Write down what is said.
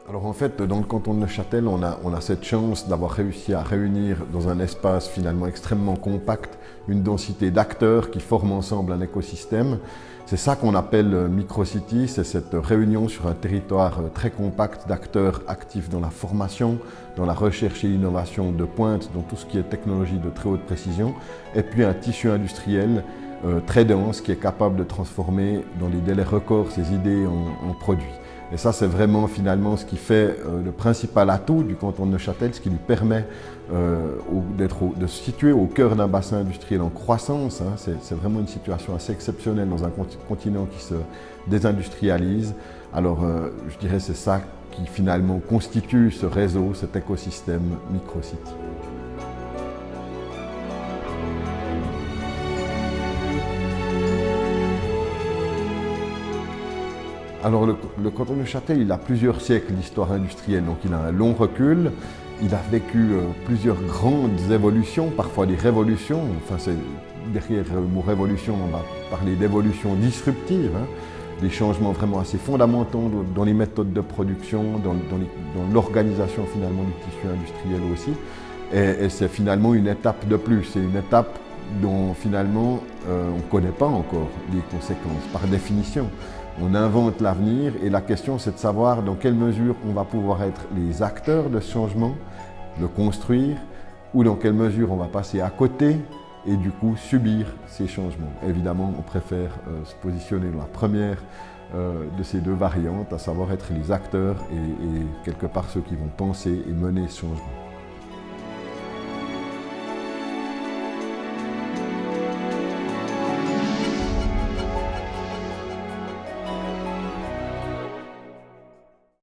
Alors en fait, dans le canton de Neuchâtel, on a cette chance d'avoir réussi à réunir dans un espace finalement extrêmement compact une densité d'acteurs qui forment ensemble un écosystème. C'est ça qu'on appelle Microcity, c'est cette réunion sur un territoire très compact d'acteurs actifs dans la formation, dans la recherche et l'innovation de pointe, dans tout ce qui est technologie de très haute précision, et puis un tissu industriel très dense qui est capable de transformer dans les délais records ces idées en produits. Et ça, c'est vraiment finalement ce qui fait le principal atout du canton de Neuchâtel, ce qui lui permet de se situer au cœur d'un bassin industriel en croissance. Hein. C'est vraiment une situation assez exceptionnelle dans un continent qui se désindustrialise. Alors, je dirais c'est ça qui finalement constitue ce réseau, cet écosystème Microcity. Alors le canton de Neuchâtel, il a plusieurs siècles d'histoire industrielle, donc il a un long recul. Il a vécu plusieurs grandes évolutions, parfois des révolutions. Enfin, derrière le mot révolution, on va parler d'évolutions disruptives, hein, des changements vraiment assez fondamentaux dans les méthodes de production, dans l'organisation finalement du tissu industriel aussi. Et c'est finalement une étape de plus, c'est une étape dont finalement on ne connaît pas encore les conséquences, par définition. On invente l'avenir et la question c'est de savoir dans quelle mesure on va pouvoir être les acteurs de ce changement, le construire, ou dans quelle mesure on va passer à côté et du coup subir ces changements. Évidemment, on préfère se positionner dans la première de ces deux variantes, à savoir être les acteurs et quelque part ceux qui vont penser et mener ce changement.